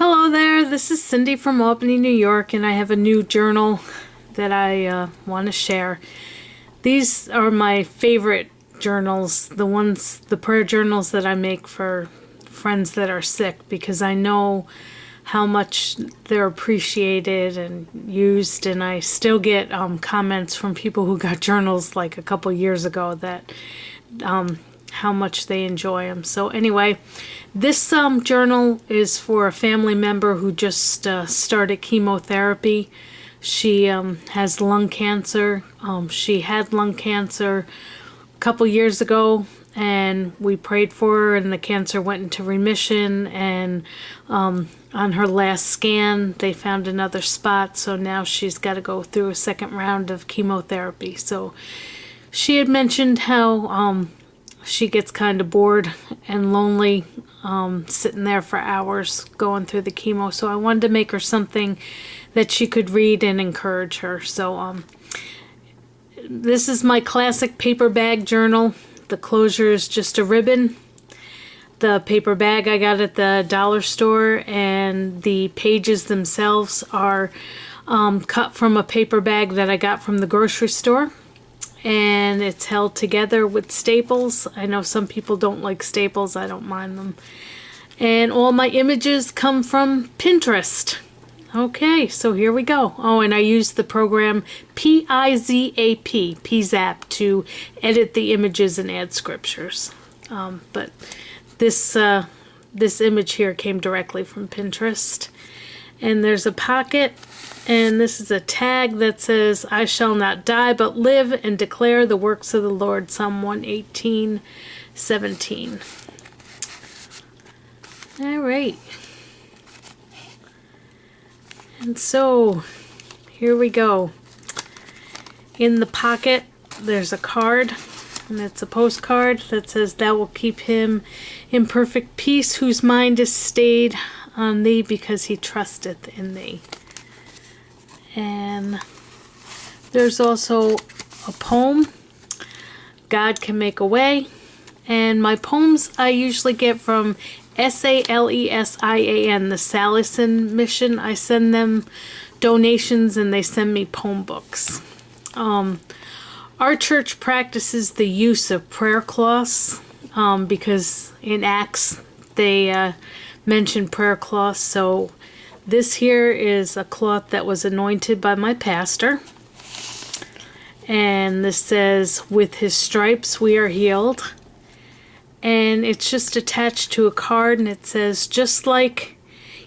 Hello there, this is Cindy from Albany, New York, and I have a new journal that I want to share. These are my favorite journals, the prayer journals that I make for friends that are sick, because I know how much they're appreciated and used, and I still get comments from people who got journals like a couple years ago that how much they enjoy them. So anyway, this journal is for a family member who just started chemotherapy. She has lung cancer. She had lung cancer a couple years ago, and we prayed for her, and the cancer went into remission, and on her last scan they found another spot, so now she's got to go through a second round of chemotherapy. So she had mentioned how she gets kind of bored and lonely sitting there for hours going through the chemo. So I wanted to make her something that she could read and encourage her. So this is my classic paper bag journal. The closure is just a ribbon. The paper bag I got at the dollar store, and the pages themselves are cut from a paper bag that I got from the grocery store. And it's held together with staples. I know some people don't like staples. I don't mind them. And all my images come from Pinterest. Okay, so here we go. Oh, and I use the program Pizap, to edit the images and add scriptures. But this image here came directly from Pinterest. And there's a pocket. And this is a tag that says, "I shall not die, but live and declare the works of the Lord." Psalm 118:17. All right. And so, here we go. In the pocket, there's a card, and it's a postcard that says, "Thou wilt keep him in perfect peace, whose mind is stayed on thee, because he trusteth in thee." And there's also a poem, "God Can Make a Way." And my poems I usually get from SALESIAN, the Salesian Mission. I send them donations and they send me poem books. Our church practices the use of prayer cloths because in Acts they mention prayer cloths. So this here is a cloth that was anointed by my pastor. And this says, "With his stripes we are healed." And it's just attached to a card, and it says, just like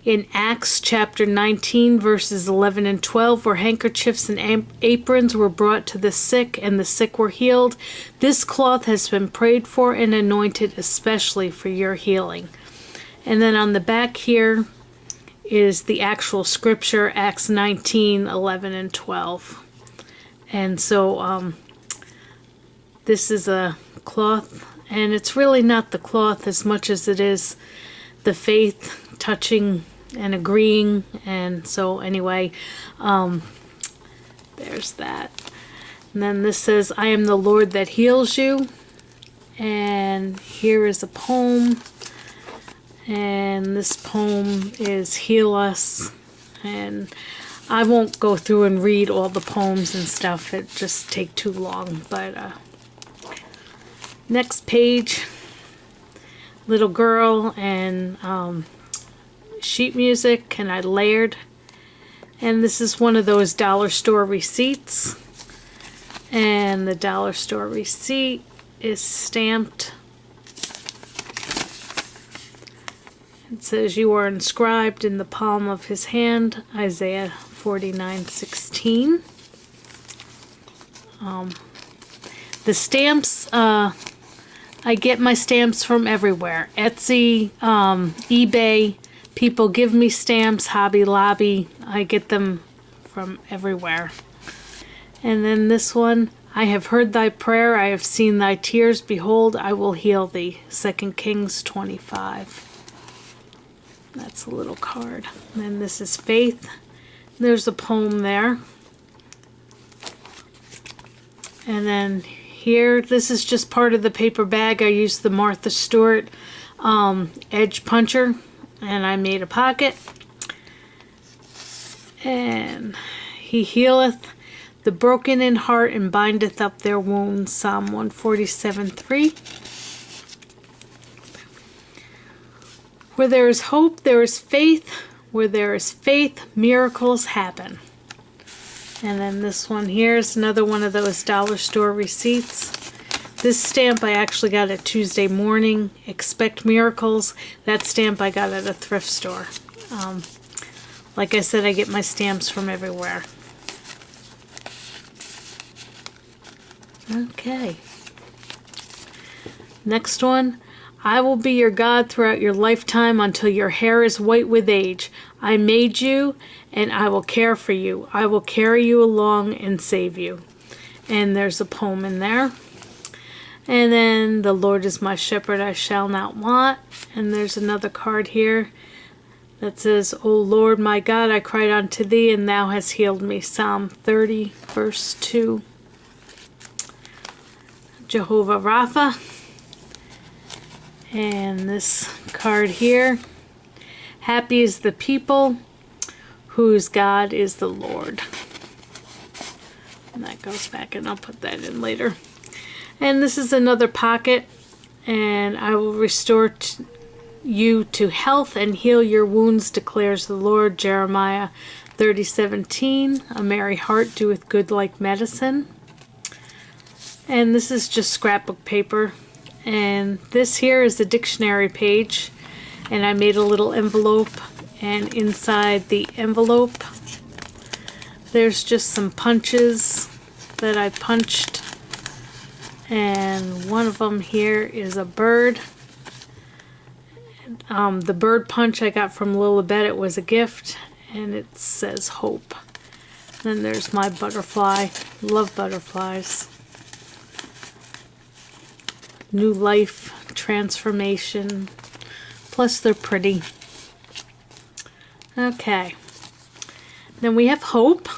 in Acts chapter 19, verses 11 and 12, where handkerchiefs and aprons were brought to the sick, and the sick were healed, this cloth has been prayed for and anointed especially for your healing. And then on the back here is the actual scripture, Acts 19:11 and 12. And so this is a cloth, and it's really not the cloth as much as it is the faith touching and agreeing. And so anyway, there's that. And then this says, "I am the Lord that heals you." And here is a poem. And this poem is "Heal Us." And I won't go through and read all the poems and stuff. It just take too long. But next page, little girl and sheet music, and I layered. And this is one of those dollar store receipts. And the dollar store receipt is stamped. It says, "You are inscribed in the palm of his hand," Isaiah 49:16. The stamps, I get my stamps from everywhere. Etsy, eBay, people give me stamps, Hobby Lobby. I get them from everywhere. And then this one, "I have heard thy prayer, I have seen thy tears, behold, I will heal thee." 2 Kings 25. That's a little card. And then this is faith. There's a poem there. And then here, this is just part of the paper bag. I used the Martha Stewart edge puncher, and I made a pocket. And he healeth the broken in heart and bindeth up their wounds. Psalm 147:3. Where there is hope, there is faith. Where there is faith, miracles happen. And then this one here is another one of those dollar store receipts. This stamp I actually got at Tuesday morning. Expect miracles. That stamp I got at a thrift store. Like I said, I get my stamps from everywhere. Okay. Next one. I will be your God throughout your lifetime until your hair is white with age. I made you, and I will care for you. I will carry you along and save you. And there's a poem in there. And then, the Lord is my shepherd, I shall not want. And there's another card here that says, O Lord my God, I cried unto thee, and thou hast healed me. Psalm 30, verse 2. Jehovah Rapha. And this card here, happy is the people whose God is the Lord. And that goes back, and I'll put that in later. And this is another pocket, and I will restore you to health and heal your wounds, declares the Lord. Jeremiah 30:17. A merry heart doeth good like medicine. And this is just scrapbook paper. And this here is the dictionary page, and I made a little envelope, and inside the envelope there's just some punches that I punched, and one of them here is a bird. The bird punch I got from Lilibet. It was a gift, and it says hope. Then there's my butterfly. Love butterflies. New life, transformation, plus they're pretty. Okay, then we have hope,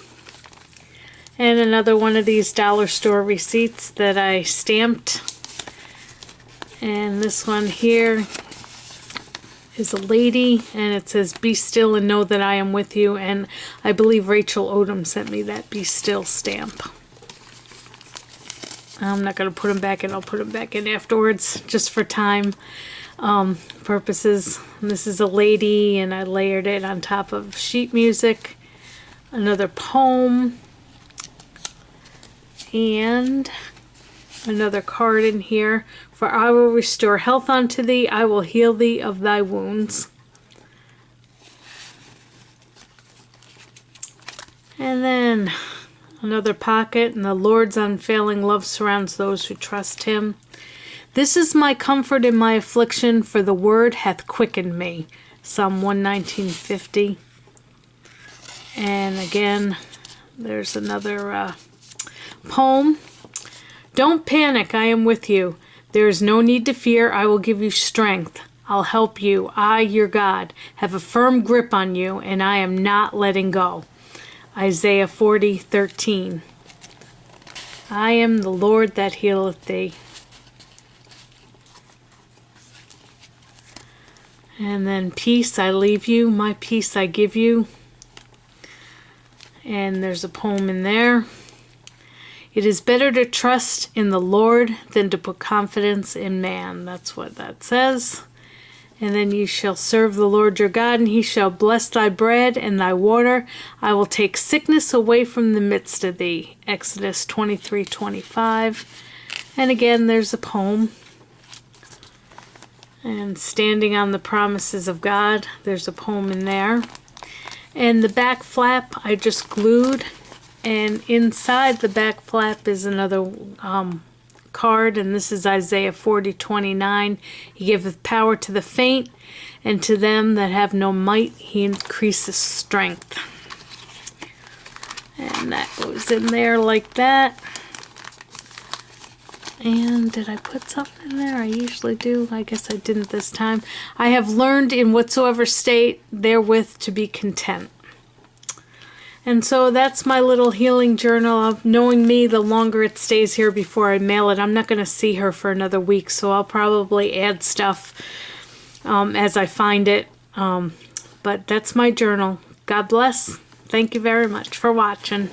and another one of these dollar store receipts that I stamped. And this one here is a lady, and it says be still and know that I am with you. And I believe Rachel Odom sent me that be still stamp. I'm not going to put them back in. I'll put them back in afterwards, just for time purposes. And this is a lady, and I layered it on top of sheet music. Another poem. And another card in here. For I will restore health unto thee. I will heal thee of thy wounds. And then another pocket, and the Lord's unfailing love surrounds those who trust him. This is my comfort in my affliction, for the word hath quickened me. Psalm 119:50. And again, there's another poem. Don't panic, I am with you. There is no need to fear, I will give you strength. I'll help you. I, your God, have a firm grip on you, and I am not letting go. Isaiah 40:13. I am the Lord that healeth thee. And then peace I leave you, my peace I give you. And there's a poem in there. It is better to trust in the Lord than to put confidence in man. That's what that says. And then you shall serve the Lord your God, and he shall bless thy bread and thy water. I will take sickness away from the midst of thee. Exodus 23:25. And again, there's a poem. And standing on the promises of God, there's a poem in there. And the back flap I just glued. And inside the back flap is another card, and this is Isaiah 40:29. He giveth power to the faint, and to them that have no might he increases strength. And that goes in there like that. And did I put something in there? I usually do. I guess I didn't this time. I have learned in whatsoever state therewith to be content. And so that's my little healing journal of knowing me. The longer it stays here before I mail it, I'm not going to see her for another week, so I'll probably add stuff as I find it. But that's my journal. God bless. Thank you very much for watching.